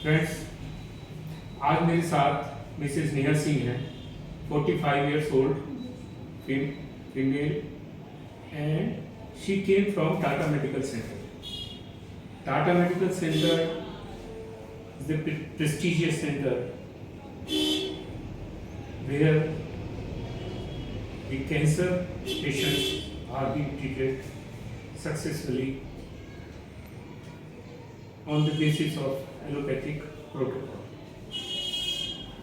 Friends, आज मेरे साथ मिसेस नेहा सिंह हैं, 45 years old, female, and she came from Tata Medical Center. Tata Medical Center is the prestigious center where the cancer patients are being treated successfully on the basis of allopathic protocol.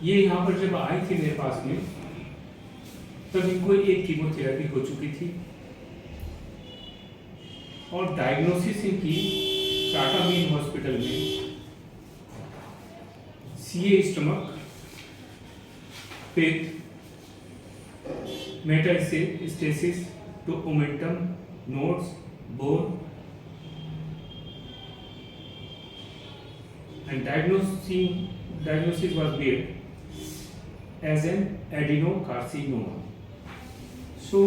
ये यहाँ पर जब आई थी मेरे पास में, तब इनको एक कीमोथेरेपी हो चुकी थी और डायग्नोसिस इनकी टाटा मेन हॉस्पिटल में CA stomach with metastasis to omentum, nodes, bone, and diagnosis was made as an adenocarcinoma. So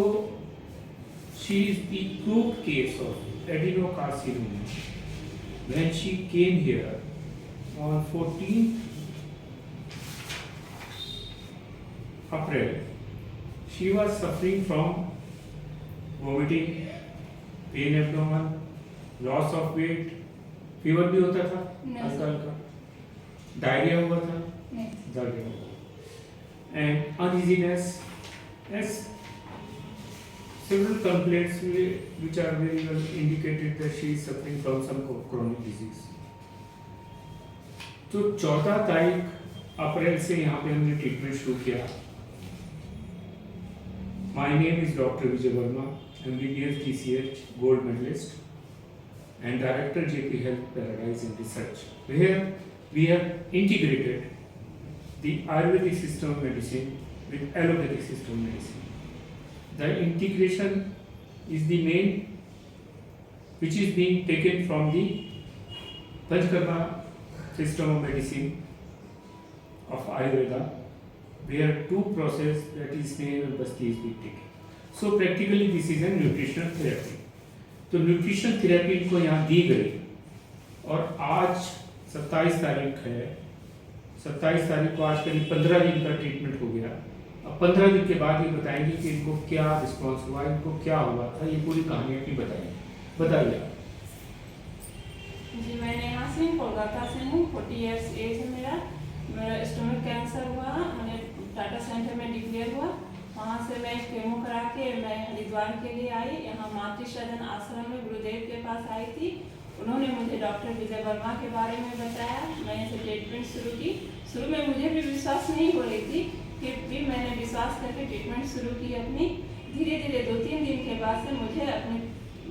she is the proved case of adenocarcinoma when she came here on 14th April. She was suffering from vomiting, pain abdomen, loss of weight, fever भी होता था हल्का हल्का, diarrhoea हुआ था, diarrhoea हुआ, and uneasiness, as several complaints which are very well indicated that she is suffering from some chronic disease. तो 14 तारीख अप्रैल से यहाँ पे हमने ट्रीटमेंट शुरू किया. My name is Dr. Vijay Verma, MBBS DCH Gold Medalist and Director JP Health Paradise in Research, where we have integrated the Ayurvedic system of medicine with allopathic system of medicine. The integration is the main, which is being taken from the Panchakarma system of medicine of Ayurveda, where two process, that is Sneha and Basti, is being taken. So practically this is a nutritional therapy. तो nutrition therapy इनको यहाँ दी गई और आज 27 तारीख है. 27 तारीख को आज करीब 15 दिन का ट्रीटमेंट हो गया. अब 15 दिन के बाद ये बताएंगे कि इनको क्या रिस्पॉन्स हुआ, इनको क्या हुआ था, ये पूरी कहानी अपनी बताइए. जी, मैं नेहा सिंह कोलकाता से हूँ. 40 इयर्स एज है मेरा स्टोमक कैंसर हुआ, मैंने टाटा सेंटर में डिक्लेयर हुआ. वहाँ से मैं केमो करा के मैं हरिद्वार के लिए आई. यहाँ मातृ सदन आश्रम में गुरुदेव के पास आई थी. उन्होंने मुझे डॉक्टर विजय वर्मा के बारे में बताया. मैंने से ट्रीटमेंट शुरू की. शुरू में मुझे भी विश्वास नहीं हो रही थी, फिर भी मैंने विश्वास करके ट्रीटमेंट शुरू की अपनी. धीरे धीरे 2-3 दिन के बाद से मुझे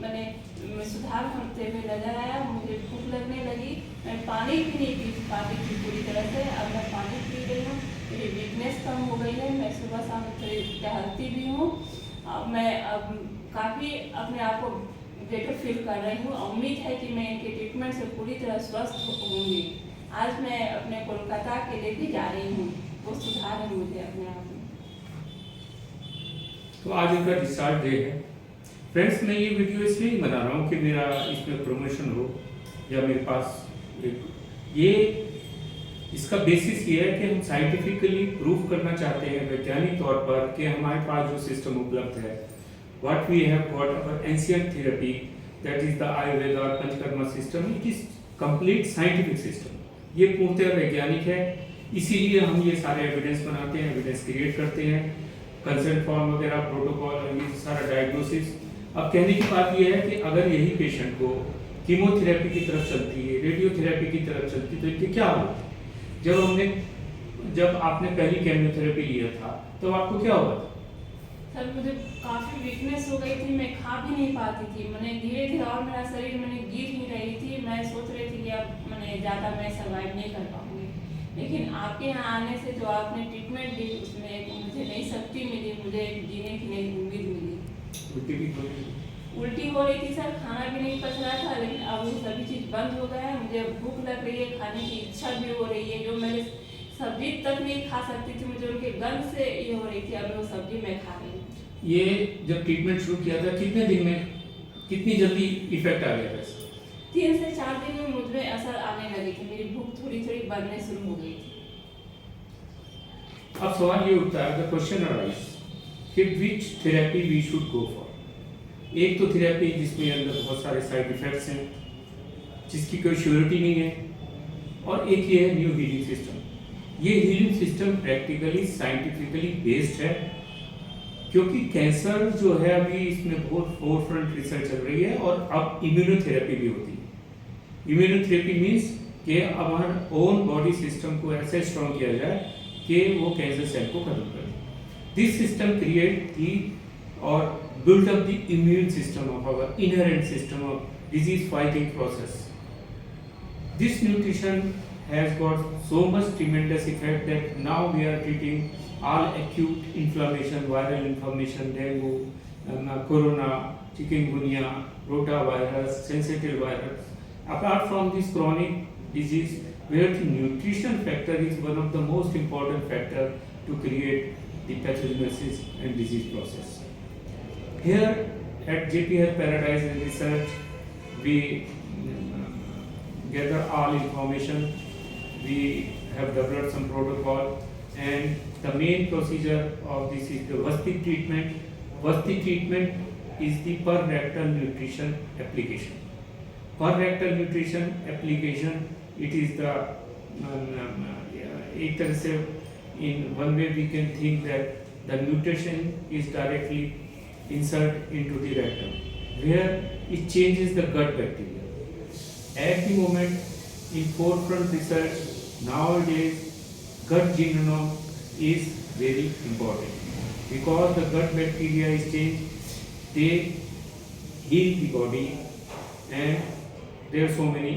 मैंने सुधार होते हुए नजर आया. मुझे भूख लगने लगी. मैं पानी भी नहीं पी पाती थी पूरी तरह से. अब मैं पानी पी रही हूँ. मेरी वीकनेस कम हो गई है. मैं सुबह शाम टहलती भी हूँ. मैं अब काफ़ी अपने आप को बेटर फील कर रही हूँ. उम्मीद है कि मैं इनके ट्रीटमेंट से पूरी तरह स्वस्थ होंगी. आज मैं अपने कोलकाता के लिए भी जा रही हूँ. वो सुधार है मुझे अपने आप में. तो आज इनका डिस्चार्ज डे है. फ्रेंड्स, मैं ये वीडियो इसलिए ही बना रहा हूँ कि मेरा इसमें प्रमोशन हो, या मेरे पास ये इसका बेसिस ये है कि हम साइंटिफिकली प्रूव करना चाहते हैं वैज्ञानिक तौर पर कि हमारे पास जो सिस्टम उपलब्ध है, what we have got our ancient therapy, that is the Ayurveda और Panchakarma system, it is complete scientific system. ये पूर्णतः वैज्ञानिक है. इसीलिए हम ये सारे एविडेंस बनाते हैं, एविडेंस क्रिएट करते हैं, कंसेंट फॉर्म वगैरह, प्रोटोकॉल और ये सारा डायग्नोसिस. अब कहने की बात यह है कि अगर यही पेशेंट को कीमोथेरेपी की तरफ चलती है, रेडियोथेरेपी की तरफ चलती है, तो इनके क्या हुआ? जब आपने पहली कीमोथेरेपी लिया था तो आपको क्या हुआ था? सर, मुझे काफ़ी वीकनेस हो गई थी. मैं खा भी नहीं पाती थी. मैंने धीरे धीरे और मेरा शरीर मैंने गिर ही रही थी. मैं सोच रही थी कि अब मैंने ज़्यादा मैं सर्वाइव नहीं कर पाऊँगी. लेकिन आपके यहाँ आने से जो आपने ट्रीटमेंट दी, उसमें एक मुझे नई शक्ति मिली, मुझे एक जीने की नई उम्मीद मिली. उल्टी हो रही थी सर, खाना भी नहीं पच रहा था, लेकिन अब वो सभी चीज़ बंद हो गया है. मुझे भूख लग रही है, खाने की इच्छा भी हो रही है. जो मैंने सब्जी तक नहीं खा सकती थी, मुझे उनके गंध से ये हो रही थी, अब वो सब्जी मैं खा रही हूँ. ये जब ट्रीटमेंट शुरू किया था, कितने दिन में, कितनी जल्दी इफेक्ट आ गया था? 3 से 4 दिन में मुझ में असर आने लगे गई थी, मेरी भूख थोड़ी थोड़ी बढ़ने शुरू हो गई थी। अब सवाल ये उठता है, द क्वेश्चन अराइज कि which therapy we should go for. एक तो थेरेपी जिसमें अंदर बहुत सारे साइड इफेक्ट्स हैं, जिसकी कोई श्योरिटी नहीं है, और एक ये है न्यू हीलिंग सिस्टम। ये healing system practically scientifically based है, क्योंकि कैंसर जो है अभी इसमें बहुत फोरफ्रंट रिसर्च चल रही है, और अब इम्यूनोथेरेपी भी होती है। इम्यूनोथेरेपी मीन्स कि हमारा ओन बॉडी सिस्टम को ऐसे स्ट्रॉन्ग किया जाए कि वो कैंसर सेल को खत्म कर दे। दिस सिस्टम क्रिएट दी और build up the immune system of our inherent system of disease fighting process. This nutrition has got so much tremendous effect that now we are treating all acute inflammation, viral inflammation, dengue, corona, chikungunya, rotavirus, sensitive virus. Apart from this chronic disease, where the nutrition factor is one of the most important factor to create the pathogenesis and disease process. Here at JP Health Paradise and Research, we gather all information. We have developed some protocol, and the main procedure of this is the Vasti treatment. Vasti treatment is the per rectal nutrition application. Per rectal nutrition application, it is the एक तरह से in one way we can think that the nutrition is directly insert into the rectum, where it changes the gut bacteria. At the moment, in forefront research, nowadays, gut genome is very important, because the gut bacteria is changed, they heal the body, and there are so many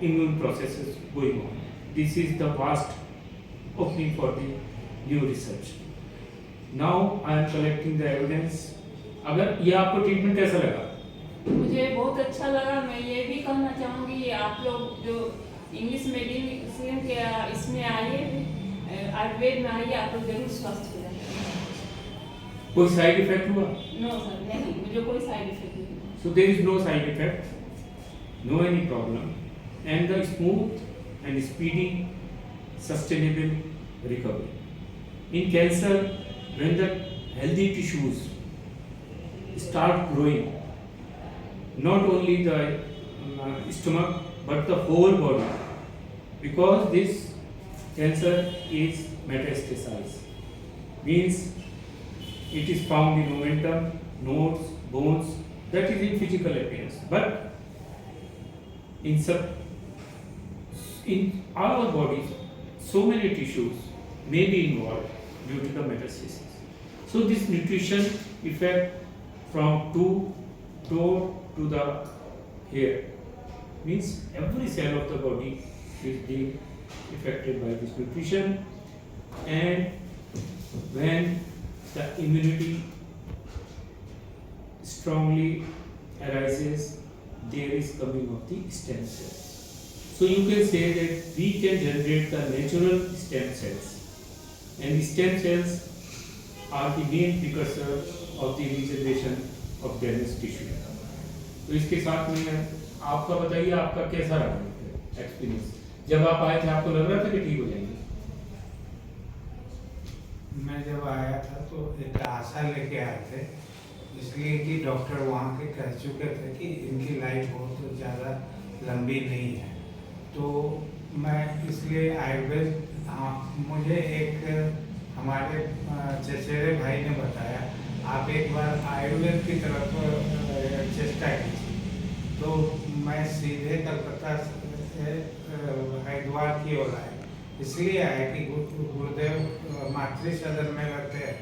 immune processes going on. This is the vast opening for the new research. Now I am collecting the evidence. अगर ये आपको treatment कैसा लगा? मुझे बहुत अच्छा लगा। मैं ये भी कहना चाहूँगी, आप लोग जो इंग्लिश मेडिसिन के इसमें आइए, आयुर्वेद में आइए, आप लोग जरूर स्वस्थ हो जाएंगे। कोई साइड इफेक्ट हुआ? नो सर, नहीं, मुझे कोई साइड इफेक्ट नहीं हुआ। So there is no side effect, no any problem, and the smooth and speedy, sustainable recovery. In cancer, when the healthy tissues start growing, not only the stomach but the whole body, because this cancer is metastasized, means it is found in momentum, nodes, bones, that is in physical appearance, but in our bodies so many tissues may be involved due to the metastasis. So this nutrition effect from toe to the hair, means every cell of the body is being affected by this nutrition, and when the immunity strongly arises, there is coming of the stem cells. So you can say that we can generate the natural stem cells, and the stem cells are the main precursor of the regeneration of damaged tissue. तो इसके साथ में आपका बताइए, आपका कैसा रहा experience? जब आप आए थे आपको लग रहा था कि ठीक हो जाएंगे? मैं जब आया था तो एक आशा लेके आए थे, इसलिए कि डॉक्टर वहाँ के कह चुके थे कि इनकी लाइफ बहुत ज़्यादा लंबी नहीं है, तो मैं इसलिए आयुर्वेद, मुझे एक हमारे चचेरे भाई ने बताया आप एक बार आयुर्वेद की तरफ चेष्टा कीजिए, तो मैं सीधे कलकत्ता से हरिद्वार की ओर आया, इसलिए आया कि गुरुदेव मातृ सदन में रहते हैं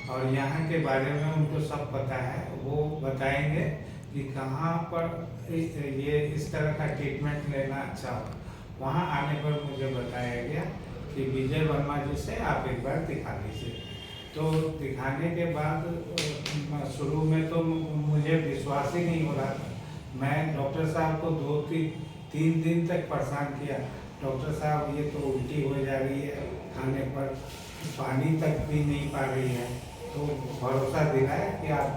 और यहाँ के बारे में उनको सब पता है, वो बताएंगे कि कहाँ पर ये इस तरह का ट्रीटमेंट लेना अच्छा हो। वहाँ आने पर मुझे बताया गया कि विजय वर्मा जी से आप एक बार दिखा लीजिए। तो दिखाने के बाद शुरू में तो मुझे विश्वास ही नहीं हो रहा था। मैं डॉक्टर साहब को 2-3 दिन तक परेशान किया, डॉक्टर साहब ये तो उल्टी हो जा रही है, खाने पर पानी तक भी नहीं पा रही है, तो भरोसा दिलाया कि आप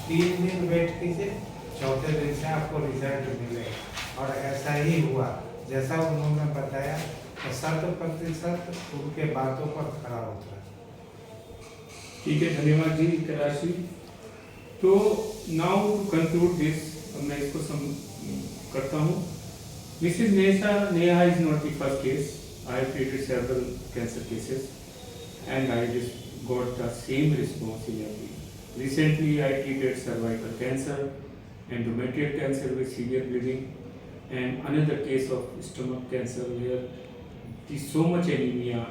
3 दिन वेट कीजिए, चौथे दिन से आपको रिजल्ट मिलेगा, और ऐसा ही हुआ। जैसा उन्होंने बताया 100% उनके बातों पर खरा उतरा। ठीक है, धन्यवाद जी कैलाश जी। तो नाउ टू कंक्लूड दिस, मैं इसको करता हूँ। Mrs Neha is not the first case. I have treated several cancer cases and I just got the same response in every. Recently, I treated cervical cancer, endometrial cancer with severe bleeding, and another case of stomach cancer where there is so much anemia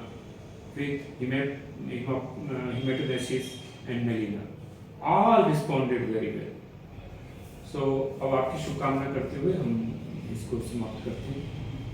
with hematogenesis and melena. All responded very well. So, अब आपकी शुभकामना करते हुए हम इसको समाप्त करते हैं।